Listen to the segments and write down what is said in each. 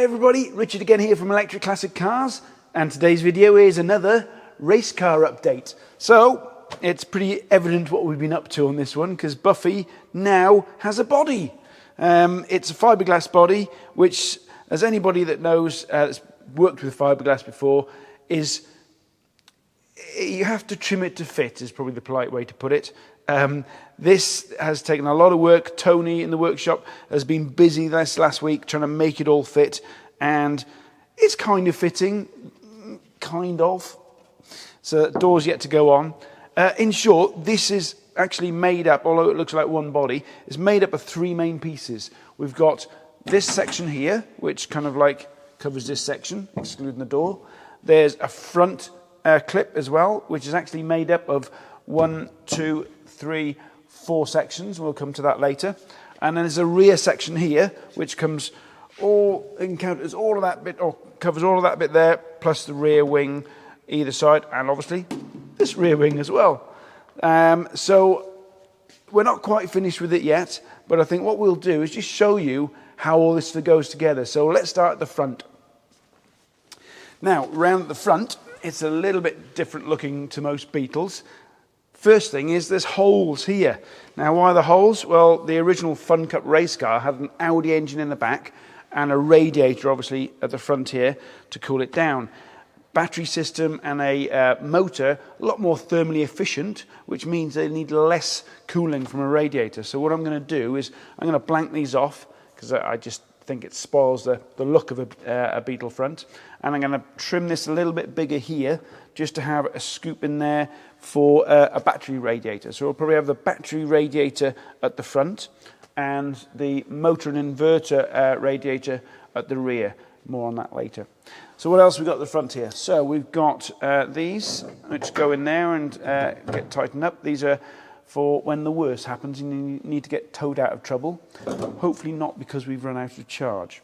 Hi everybody, Richard again here from Electric Classic Cars, and today's video is another race car update. So, it's pretty evident what we've been up to on this one, because Buffy now has a body. It's a fiberglass body, which, as anybody that knows, that's worked with fiberglass before, is you have to trim it to fit, is probably the polite way to put it. This has taken a lot of work. Tony in the workshop has been busy this last week trying to make it all fit, and it's kind of fitting, kind of. So doors yet to go on. In short, this is actually made up, although it looks like one body, it's made up of three main pieces. We've got this section here, which kind of like covers this section, excluding the door. There's a front clip as well, which is actually made up of 1, 2, 3, 4 sections. We'll come to that later. And then there's a rear section here, which comes encounters all of that bit, or covers all of that bit there, plus the rear wing either side, and obviously this rear wing as well. So we're not quite finished with it yet, but I think what we'll do is just show you how all this goes together. So let's start at the front. Now, round at the front, it's a little bit different looking to most Beetles. First thing is there's holes here. Now, why the holes? Well, the original Fun Cup race car had an Audi engine in the back and a radiator, obviously, at the front here to cool it down. Battery system and a motor, a lot more thermally efficient, which means they need less cooling from a radiator. So what I'm going to do is I'm going to blank these off, because I just think it spoils the look of a Beetle front. And I'm going to trim this a little bit bigger here, just to have a scoop in there for a battery radiator. So we'll probably have the battery radiator at the front and the motor and inverter radiator at the rear. More on that later. So what else we got at the front here? So we've got these, which go in there and get tightened up. These are for when the worst happens and you need to get towed out of trouble. Hopefully not because we've run out of charge.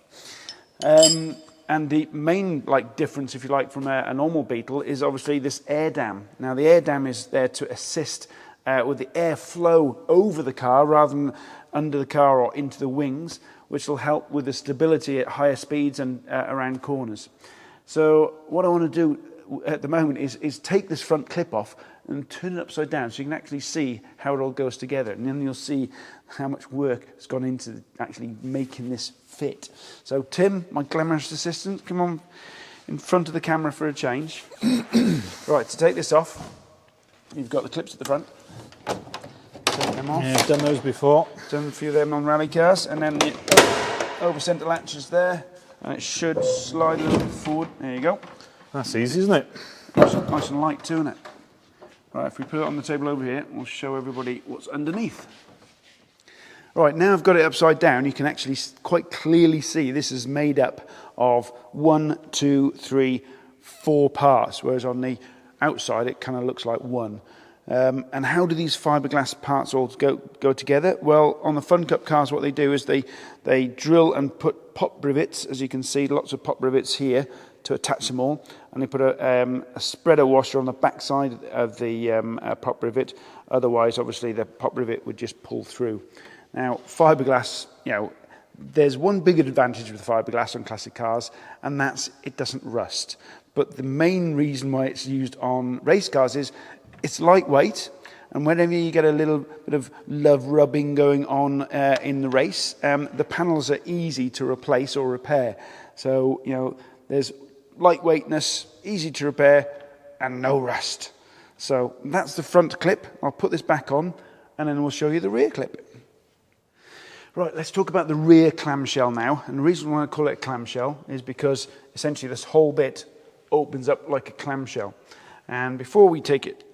And the main difference, if you like, from a normal Beetle is obviously this air dam. Now the air dam is there to assist with the air flow over the car rather than under the car or into the wings, which will help with the stability at higher speeds and around corners. So what I want to do at the moment is take this front clip off and turn it upside down so you can actually see how it all goes together, and then you'll see how much work has gone into actually making this fit. So Tim, my glamorous assistant, come on in front of the camera for a change. Right, to take this off, you've got the clips at the front. Take them off. Yeah, I've done those before. Done a few of them on rally cars, and then the over centre latch is there, and it should slide a little bit forward. There you go. That's easy, isn't it? Nice and light too, isn't it? Right, if we put it on the table over here, we'll show everybody what's underneath. Right, now I've got it upside down, you can actually quite clearly see this is made up of 1, 2, 3, 4 parts, whereas on the outside it kind of looks like one. And how do these fiberglass parts all go together? Well, on the Fun Cup cars, what they do is they drill and put pop rivets, as you can see, lots of pop rivets here to attach them all, and they put a spreader washer on the back side of the pop rivet. Otherwise, obviously, the pop rivet would just pull through. Now, fiberglass, there's one big advantage with fiberglass on classic cars, and that's it doesn't rust. But the main reason why it's used on race cars is it's lightweight, and whenever you get a little bit of love rubbing going on in the race, the panels are easy to replace or repair. So, there's lightweightness, easy to repair, and no rust. So that's the front clip. I'll put this back on, and then we'll show you the rear clip. Right, let's talk about the rear clamshell now. And the reason why I call it a clamshell is because essentially this whole bit opens up like a clamshell. And before we take it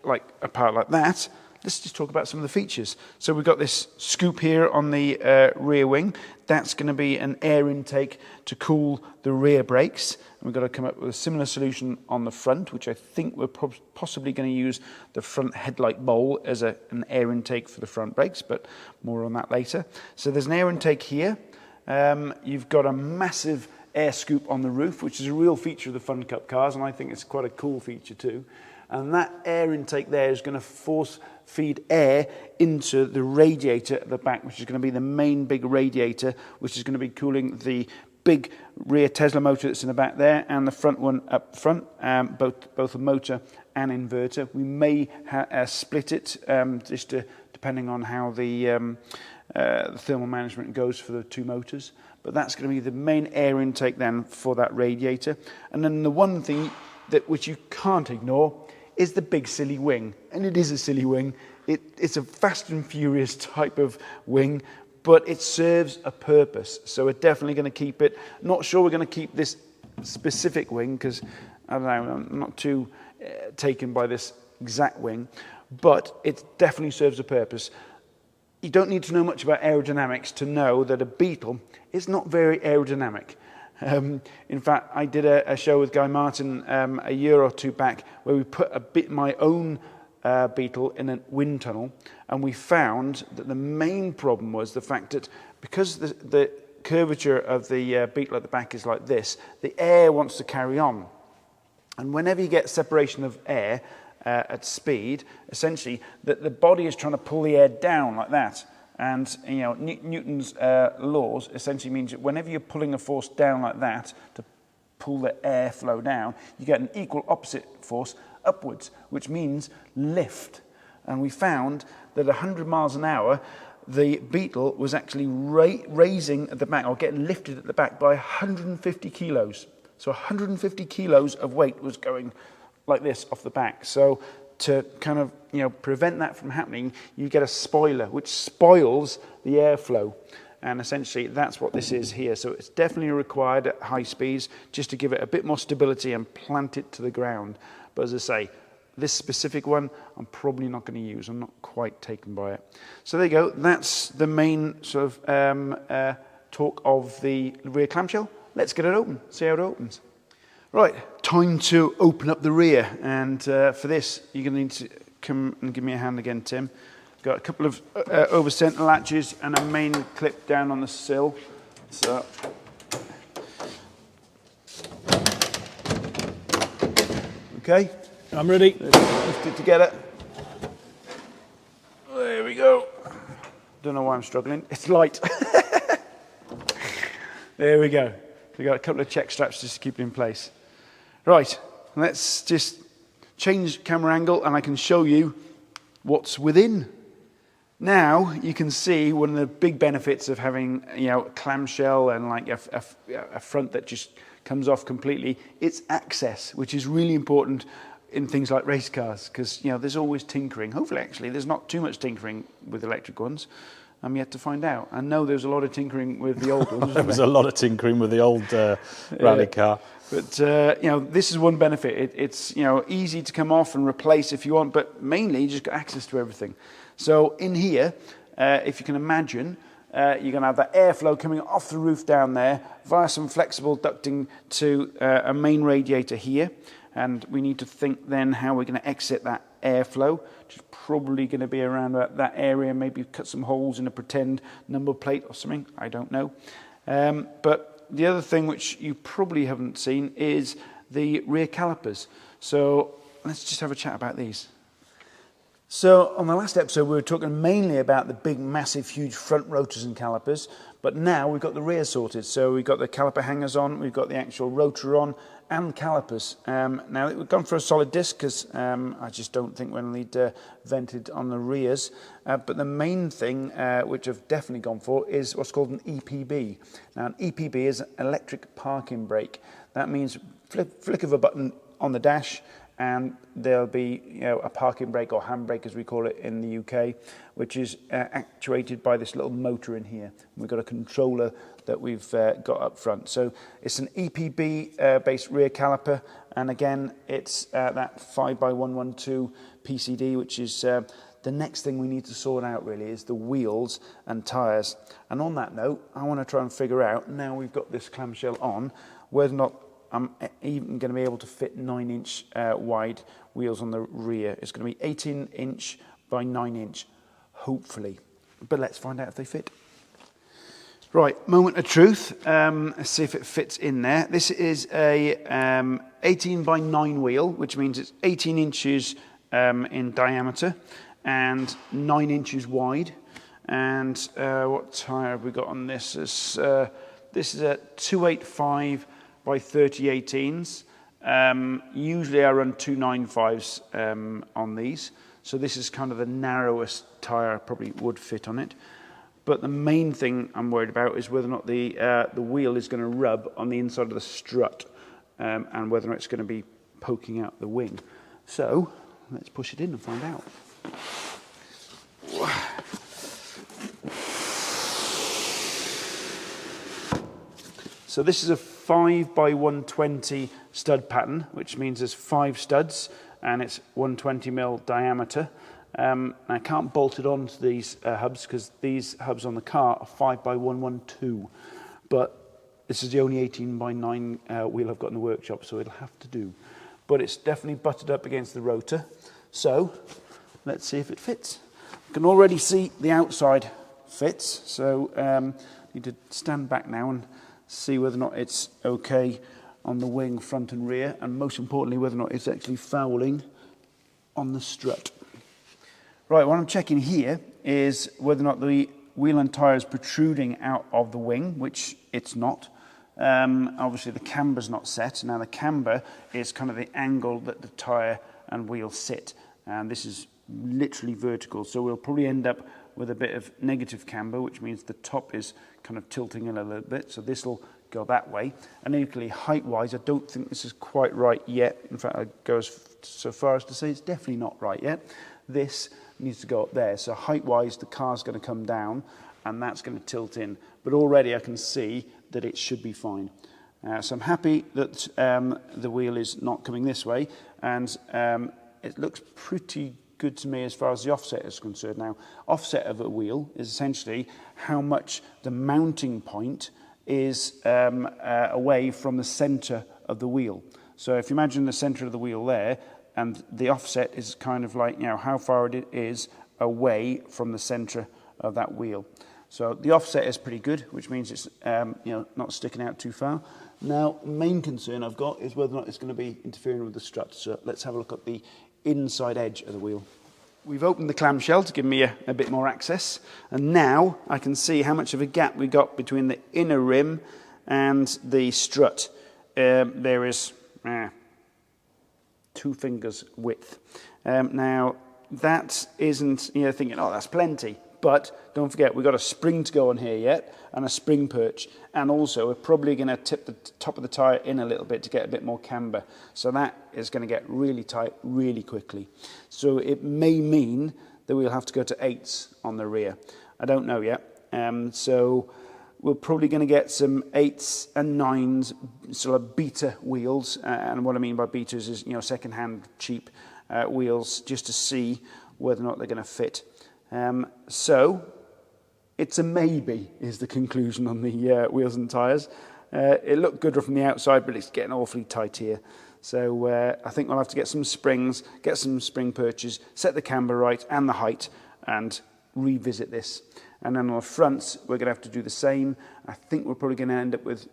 apart like that, let's just talk about some of the features. So we've got this scoop here on the rear wing. That's going to be an air intake to cool the rear brakes. And we've got to come up with a similar solution on the front, which I think we're possibly going to use the front headlight bowl as an air intake for the front brakes, but more on that later. So there's an air intake here. You've got a massive air scoop on the roof, which is a real feature of the Fun Cup cars, and I think it's quite a cool feature too. And that air intake there is going to force feed air into the radiator at the back, which is going to be the main big radiator, which is going to be cooling the big rear Tesla motor that's in the back there, and the front one up front, both a motor and inverter. We may split it depending on how the thermal management goes for the two motors. But that's going to be the main air intake then for that radiator. And then the one thing which you can't ignore is the big silly wing. And it is a silly wing. It's a fast and furious type of wing, but it serves a purpose. So we're definitely going to keep it. Not sure we're going to keep this specific wing because, I don't know, I'm not too taken by this exact wing, but it definitely serves a purpose. You don't need to know much about aerodynamics to know that a Beetle is not very aerodynamic. In fact, I did a show with Guy Martin a year or two back where we put my own Beetle in a wind tunnel, and we found that the main problem was the fact that because the curvature of the Beetle at the back is like this, the air wants to carry on. And whenever you get separation of air at speed, essentially the body is trying to pull the air down like that. And Newton's laws essentially means that whenever you're pulling a force down like that to pull the air flow down, you get an equal opposite force upwards, which means lift. And we found that 100 miles an hour, the Beetle was actually raising at the back, or getting lifted at the back by 150 kilos. So 150 kilos of weight was going like this off the back. So to kind of prevent that from happening, you get a spoiler which spoils the airflow, and essentially that's what this is here. So it's definitely required at high speeds just to give it a bit more stability and plant it to the ground. But as I say, this specific one I'm probably not going to use. I'm not quite taken by it. So there you go. That's the main sort of talk of the rear clamshell. Let's get it open, see how it opens. Right, time to open up the rear, and for this you're going to need to come and give me a hand again, Tim. Got a couple of over-center latches and a main clip down on the sill. So, okay, I'm ready. Lift it together. There we go. Don't know why I'm struggling. It's light. There we go. We got a couple of check straps just to keep it in place. Right, let's just change camera angle and I can show you what's within. Now you can see one of the big benefits of having a clamshell and like a front that just comes off completely. It's access, which is really important in things like race cars, because there's always tinkering. Hopefully, actually, there's not too much tinkering with electric ones. I'm yet to find out. I know there's a lot of tinkering with the old ones. There was a lot of tinkering with the old rally car. But this is one benefit. It's easy to come off and replace if you want, but mainly you just got access to everything. So in here, if you can imagine, you're going to have that airflow coming off the roof down there via some flexible ducting to a main radiator here, and we need to think then how we're going to exit that airflow, which is probably going to be around that area. Maybe cut some holes in a pretend number plate or something. I don't know. But the other thing which you probably haven't seen is the rear calipers. So let's just have a chat about these. So on the last episode, we were talking mainly about the big, massive, huge front rotors and calipers, but now we've got the rear sorted. So we've got the caliper hangers on, we've got the actual rotor on, and calipers. Now we've gone for a solid disc because I just don't think we're going to need vented on the rears. But the main thing which I've definitely gone for is what's called an EPB. Now an EPB is an electric parking brake. That means flick of a button on the dash, and there'll be a parking brake or handbrake as we call it in the UK, which is actuated by this little motor in here. We've got a controller that we've got up front. So it's an EPB based rear caliper, and again it's that 5x112 PCD, which is the next thing we need to sort out really is the wheels and tyres. And on that note, I want to try and figure out, now we've got this clamshell on, whether or not I'm even going to be able to fit 9-inch wide wheels on the rear. It's going to be 18-inch by 9-inch, hopefully. But let's find out if they fit. Right, moment of truth. Let's see if it fits in there. This is a 18 by 9 wheel, which means it's 18 inches in diameter and 9 inches wide. And what tyre have we got on this? It's This is a 285 by 3018s. Usually I run 295s on these. So this is kind of the narrowest tyre I probably would fit on it. But the main thing I'm worried about is whether or not the wheel is going to rub on the inside of the strut and whether or not it's going to be poking out the wing. So let's push it in and find out. So this is a 5 by 120 stud pattern, which means there's 5 studs and it's 120mm diameter. I can't bolt it onto these hubs because these hubs on the car are 5 by 112, but this is the only 18 by 9 wheel I've got in the workshop, so it'll have to do. But it's definitely butted up against the rotor, so let's see if it fits. You can already see the outside fits, so need to stand back now and see whether or not it's okay on the wing front and rear, and most importantly whether or not it's actually fouling on the strut. Right, what I'm checking here is whether or not the wheel and tyre is protruding out of the wing, which it's not. Obviously the camber's not set. Now the camber is kind of the angle that the tyre and wheel sit, and this is literally vertical, so we'll probably end up with a bit of negative camber, which means the top is kind of tilting in a little bit, so this will go that way. And equally height-wise, I don't think this is quite right yet. In fact, I'd go so far as to say it's definitely not right yet. This needs to go up there, so height-wise the car's going to come down and that's going to tilt in, but already I can see that it should be fine. So I'm happy that the wheel is not coming this way, and it looks pretty good to me as far as the offset is concerned. Now, offset of a wheel is essentially how much the mounting point is away from the center of the wheel. So if you imagine the center of the wheel there, and the offset is kind of like, you know, how far it is away from the center of that wheel. So the offset is pretty good, which means it's not sticking out too far. Now, main concern I've got is whether or not it's going to be interfering with the strut. So let's have a look at the inside edge of the wheel. We've opened the clamshell to give me a bit more access, and now I can see how much of a gap we got between the inner rim and the strut. There is 2 fingers width. Now that isn't, thinking, oh, that's plenty. But don't forget, we've got a spring to go on here yet, and a spring perch. And also, we're probably going to tip the top of the tyre in a little bit to get a bit more camber. So that is going to get really tight really quickly. So it may mean that we'll have to go to 8s on the rear. I don't know yet. So we're probably going to get some 8s and 9s, sort of beta wheels. And what I mean by betas is, second-hand cheap wheels, just to see whether or not they're going to fit. So it's a maybe is the conclusion on the wheels and tyres. It looked good from the outside, but it's getting awfully tight here. So I think we'll have to get some springs, get some spring perches, set the camber right and the height, and revisit this. And then on the fronts, we're going to have to do the same. I think we're probably going to end up with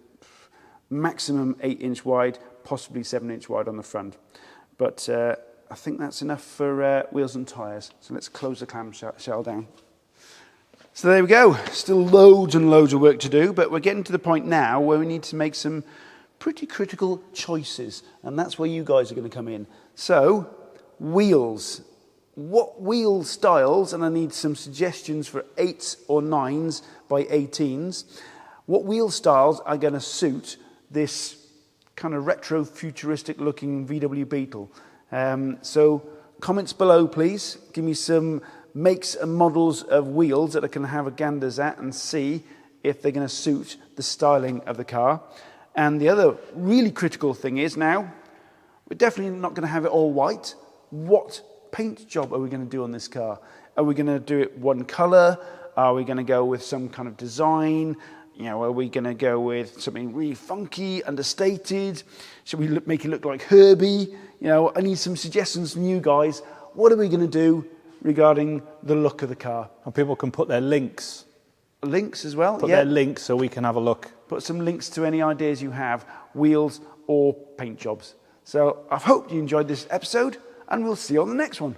maximum 8-inch wide, possibly 7-inch wide on the front. But I think that's enough for wheels and tyres. So let's close the clamshell down. So there we go. Still loads and loads of work to do, but we're getting to the point now where we need to make some pretty critical choices, and that's where you guys are going to come in. So, wheels. What wheel styles, and I need some suggestions for 8s or 9s by 18s, what wheel styles are going to suit this kind of retro futuristic looking VW Beetle? So comments below, please. Give me some makes and models of wheels that I can have a ganders at and see if they're going to suit the styling of the car. And the other really critical thing is now, we're definitely not going to have it all white. What paint job are we going to do on this car? Are we going to do it one colour? Are we going to go with some kind of design? Are we going to go with something really funky, understated? Should we make it look like Herbie? I need some suggestions from you guys. What are we going to do regarding the look of the car? And people can put their links. Links as well? Put their links so we can have a look. Put some links to any ideas you have, wheels or paint jobs. So I hope you enjoyed this episode, and we'll see you on the next one.